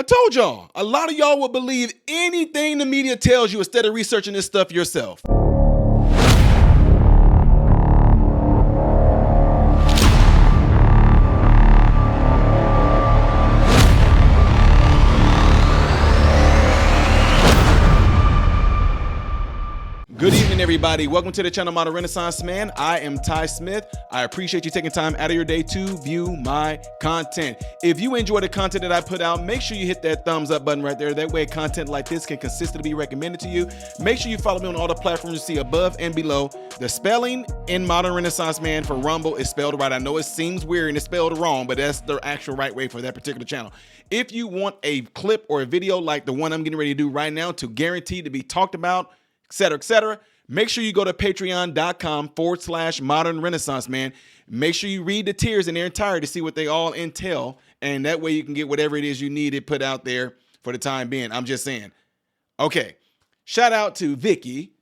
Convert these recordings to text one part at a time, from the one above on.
told y'all, a lot of y'all will believe anything the media tells you instead of researching this stuff yourself. Good evening, everybody. Welcome to the channel Modern Renaissance Man. I am Ty Smith. I appreciate you taking time out of your day to view my content. If you enjoy the content that I put out, make sure you hit that thumbs up button right there. That way content like this can consistently be recommended to you. Make sure you follow me on all the platforms you see above and below. The spelling in Modern Renaissance Man for Rumble is spelled right. I know it seems weird and it's spelled wrong, but that's the actual right way for that particular channel. If you want a clip or a video like the one I'm getting ready to do right now to guarantee to be talked about, etc., make sure you go to patreon.com/modern renaissance man. Make sure you read the tiers in their entirety to see what they all entail. And that way you can get whatever it is you need it put out there for the time being. I'm just saying. Okay. Shout out to Vicky,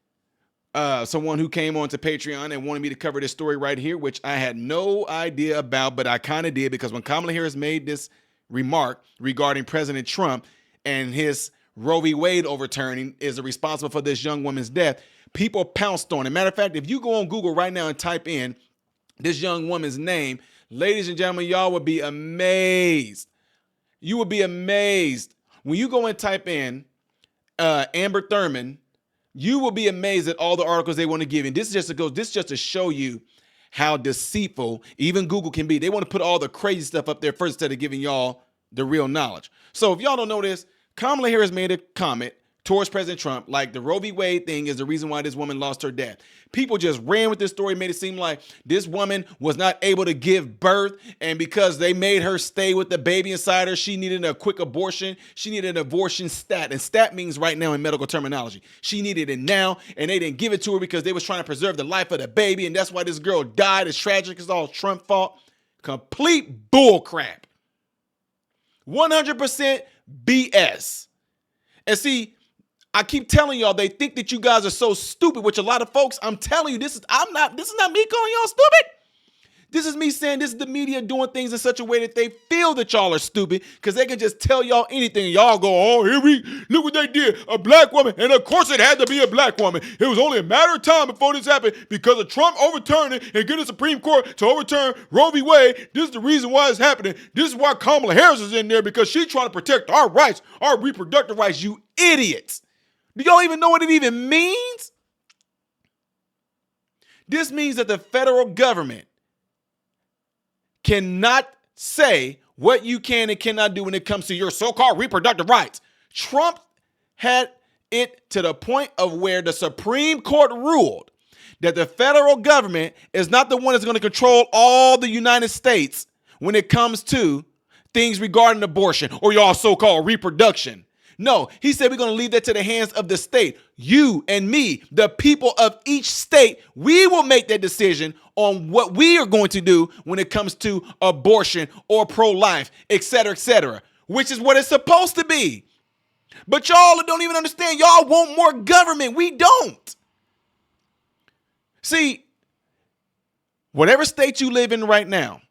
someone who came onto Patreon and wanted me to cover this story right here, which I had no idea about, but I kind of did because when Kamala Harris made this remark regarding President Trump and his Roe v. Wade overturning is responsible for this young woman's death, people pounced on it. Matter of fact, if you go on Google right now and type in this young woman's name, ladies and gentlemen, y'all would be amazed. You would be amazed. When you go and type in Amber Thurman, you will be amazed at all the articles they want to give you. This is just to show you how deceitful even Google can be. They want to put all the crazy stuff up there first instead of giving y'all the real knowledge. So if y'all don't know this, Kamala Harris made a comment towards President Trump like the Roe v. Wade thing is the reason why this woman lost her death. People just ran with this story, made it seem like this woman was not able to give birth, and because they made her stay with the baby inside her, she needed a quick abortion. She needed an abortion stat, and stat means right now in medical terminology. She needed it now, and they didn't give it to her because they was trying to preserve the life of the baby, and that's why this girl died. It's tragic. It's all Trump's fault. Complete bull crap. 100% BS. And see, I keep telling y'all, they think that you guys are so stupid, which a lot of folks, I'm telling you, this is not me calling y'all stupid. This is me saying this is the media doing things in such a way that they feel that y'all are stupid because they can just tell y'all anything. And y'all go, oh, look what they did. A black woman. And of course it had to be a black woman. It was only a matter of time before this happened because of Trump overturning and getting the Supreme Court to overturn Roe v. Wade. This is the reason why it's happening. This is why Kamala Harris is in there because she's trying to protect our rights, our reproductive rights, you idiots. Do y'all even know what it even means? This means that the federal government cannot say what you can and cannot do when it comes to your so-called reproductive rights. Trump had it to the point of where the Supreme Court ruled that the federal government is not the one that's going to control all the United States when it comes to things regarding abortion or y'all so-called reproduction. No, he said we're going to leave that to the hands of the state. You and me, the people of each state, we will make that decision on what we are going to do when it comes to abortion or pro-life, etc., which is what it's supposed to be. But y'all don't even understand. Y'all want more government. We don't. See, whatever state you live in right now,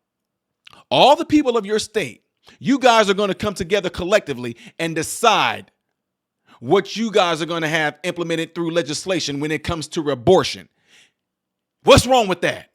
all the people of your state, you guys are going to come together collectively and decide what you guys are going to have implemented through legislation when it comes to abortion. What's wrong with that?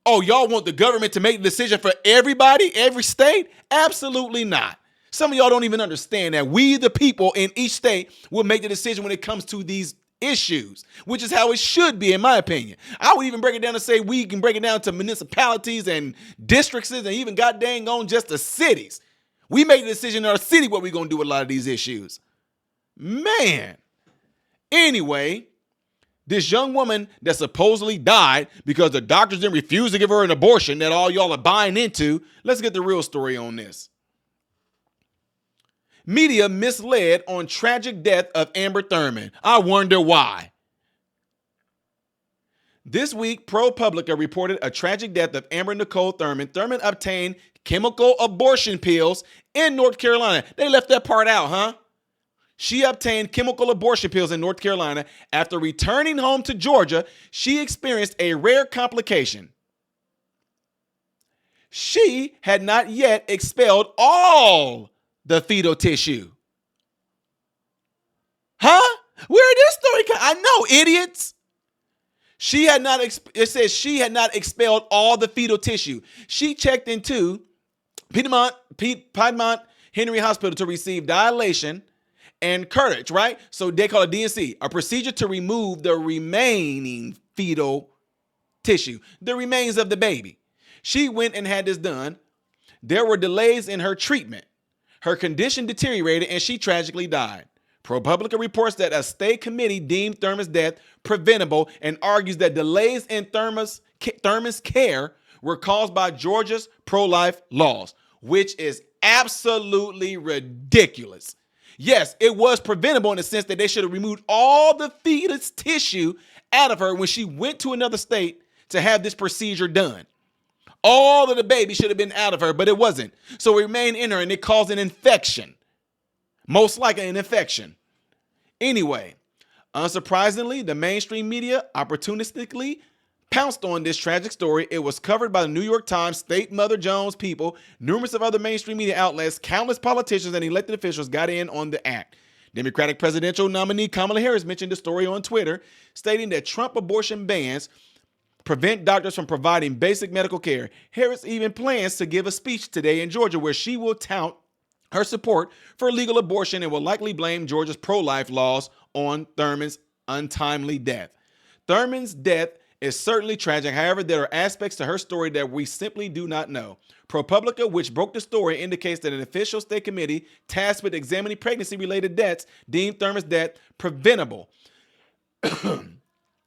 Oh, y'all want the government to make the decision for everybody, every state? Absolutely not. Some of y'all don't even understand that we, the people in each state, will make the decision when it comes to these issues, which is how it should be, in my opinion. I would even break it down and say we can break it down to municipalities and districts and even god dang on just the cities. We make the decision in our city what we're going to do with a lot of these issues. Man. Anyway, this young woman that supposedly died because the doctors didn't refuse to give her an abortion that all y'all are buying into. Let's get the real story on this. Media misled on tragic death of Amber Thurman. I wonder why. This week, ProPublica reported a tragic death of Amber Nicole Thurman. Thurman obtained chemical abortion pills in North Carolina. They left that part out, huh? She obtained chemical abortion pills in North Carolina. After returning home to Georgia, she experienced a rare complication. She had not yet expelled all the fetal tissue. Huh? Where did this story come? I know, idiots. She had not, it says she had not expelled all the fetal tissue. She checked into Piedmont Henry Hospital to receive dilation and courage, right? So they call it DNC, a procedure to remove the remaining fetal tissue, the remains of the baby. She went and had this done. There were delays in her treatment. Her condition deteriorated and she tragically died. ProPublica reports that a state committee deemed Thurman's death preventable and argues that delays in Thurman's care were caused by Georgia's pro-life laws, which is absolutely ridiculous. Yes, it was preventable in the sense that they should have removed all the fetus tissue out of her when she went to another state to have this procedure done. All of the baby should have been out of her, but it wasn't. So it remained in her and it caused an infection. Most likely an infection. Anyway, unsurprisingly, the mainstream media opportunistically pounced on this tragic story. It was covered by the New York Times, State Mother Jones People, numerous of other mainstream media outlets, countless politicians and elected officials got in on the act. Democratic presidential nominee Kamala Harris mentioned the story on Twitter, stating that Trump abortion bans prevent doctors from providing basic medical care. Harris even plans to give a speech today in Georgia where she will tout her support for legal abortion and will likely blame Georgia's pro-life laws on Thurman's untimely death. Thurman's death is certainly tragic. However, there are aspects to her story that we simply do not know. ProPublica, which broke the story, indicates that an official state committee tasked with examining pregnancy-related deaths deemed Thurman's death preventable.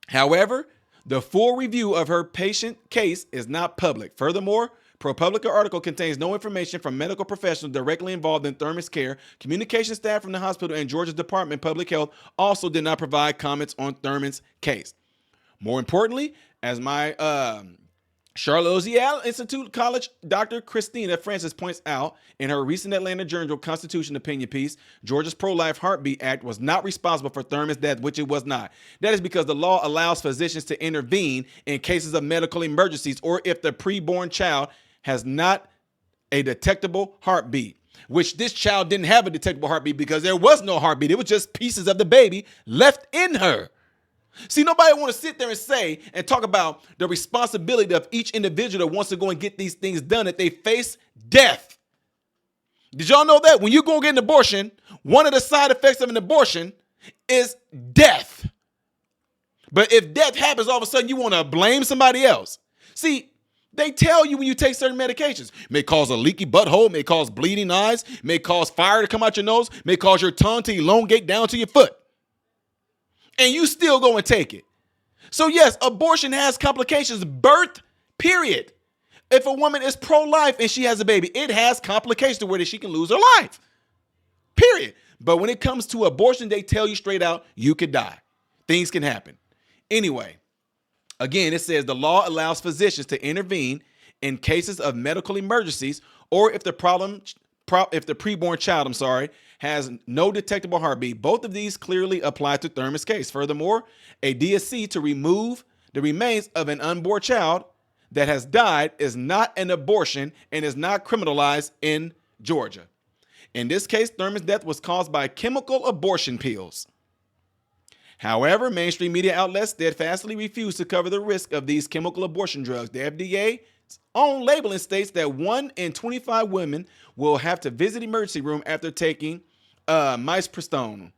However, the full review of her patient case is not public. Furthermore, ProPublica article contains no information from medical professionals directly involved in Thurman's care. Communication staff from the hospital and Georgia's Department of Public Health also did not provide comments on Thurman's case. More importantly, as my Charlotte Oziel Institute College Dr. Christina Francis points out in her recent Atlanta Journal-Constitution opinion piece, Georgia's Pro-Life Heartbeat Act was not responsible for Thurman's death, which it was not. That is because the law allows physicians to intervene in cases of medical emergencies or if the preborn child has not a detectable heartbeat, which this child didn't have a detectable heartbeat because there was no heartbeat. It was just pieces of the baby left in her. See, nobody want to sit there and say and talk about the responsibility of each individual that wants to go and get these things done, that they face death. Did y'all know that when you go get an abortion, one of the side effects of an abortion is death? But if death happens, all of a sudden you want to blame somebody else. See, they tell you when you take certain medications, it may cause a leaky butthole, may cause bleeding eyes, may cause fire to come out your nose, may cause your tongue to elongate down to your foot. And you still go and take it. So yes, abortion has complications, birth, period. If a woman is pro-life and she has a baby, it has complications to where she can lose her life, period. But when it comes to abortion, they tell you straight out, you could die. Things can happen. Anyway, again, it says the law allows physicians to intervene in cases of medical emergencies or if the preborn child, has no detectable heartbeat. Both of these clearly apply to Thurman's case. Furthermore, a DSC to remove the remains of an unborn child that has died is not an abortion and is not criminalized in Georgia. In this case, Thurman's death was caused by chemical abortion pills. However, mainstream media outlets steadfastly refuse to cover the risk of these chemical abortion drugs. The FDA's own labeling states that 1 in 25 women will have to visit emergency room after taking misoprostol.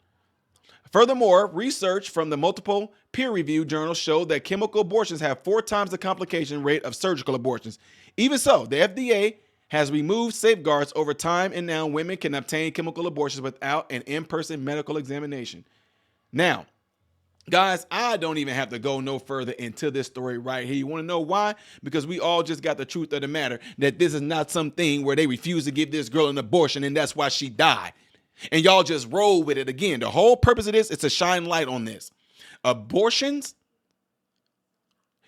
Furthermore, research from the multiple peer-reviewed journals showed that chemical abortions have 4 times the complication rate of surgical abortions. Even so, the FDA has removed safeguards over time, and now women can obtain chemical abortions without an in-person medical examination. Now, guys, I don't even have to go no further into this story right here. You want to know why? Because we all just got the truth of the matter, that this is not something where they refuse to give this girl an abortion and that's why she died. And y'all just roll with it again. The whole purpose of this is to shine light on this. Abortions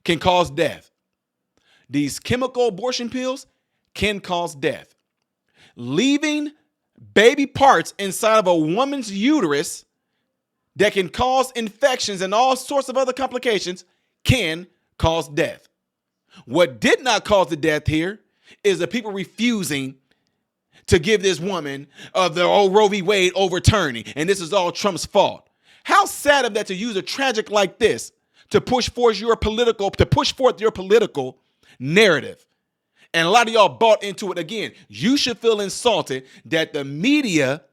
can cause death. These chemical abortion pills can cause death. Leaving baby parts inside of a woman's uterus that can cause infections and all sorts of other complications can cause death. What did not cause the death here is the people refusing to give this woman of the old Roe v. Wade overturning, and this is all Trump's fault. How sad of that to use a tragic like this to push forth your political narrative. And a lot of y'all bought into it again. You should feel insulted that the media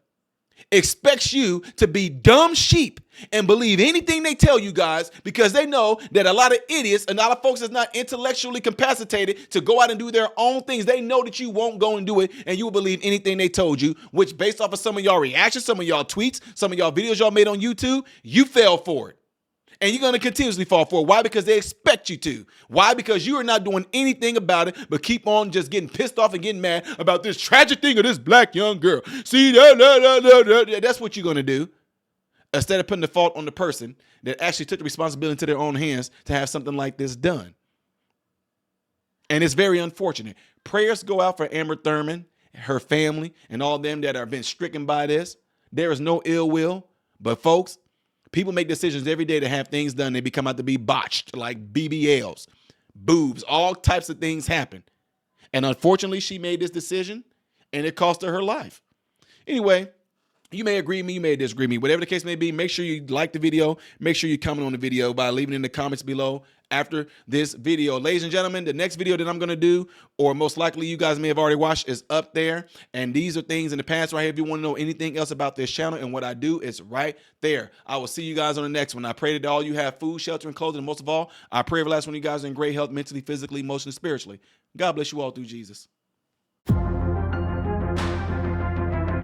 expects you to be dumb sheep and believe anything they tell you guys, because they know that a lot of idiots and a lot of folks that's not intellectually capacitated to go out and do their own things, they know that you won't go and do it, and you will believe anything they told you, which based off of some of y'all reactions, some of y'all tweets, some of y'all videos y'all made on YouTube, you fell for it. And you're going to continuously fall for it. Why? Because they expect you to. Why? Because you are not doing anything about it, but keep on just getting pissed off and getting mad about this tragic thing of this black young girl. See, that's what you're going to do. Instead of putting the fault on the person that actually took the responsibility into their own hands to have something like this done. And it's very unfortunate. Prayers go out for Amber Thurman, her family, and all them that are been stricken by this. There is no ill will, but folks, people make decisions every day to have things done. They become out to be botched, like BBLs, boobs, all types of things happen. And unfortunately, she made this decision, and it cost her life. Anyway, you may agree with me, you may disagree with me. Whatever the case may be, make sure you like the video. Make sure you comment on the video by leaving it in the comments below after this video. Ladies and gentlemen, the next video that I'm going to do, or most likely you guys may have already watched, is up there. And these are things in the past right here. If you want to know anything else about this channel and what I do, it's right there. I will see you guys on the next one. I pray that all you have food, shelter, and clothing. And most of all, I pray every last one of you guys are in great health, mentally, physically, emotionally, spiritually. God bless you all through Jesus.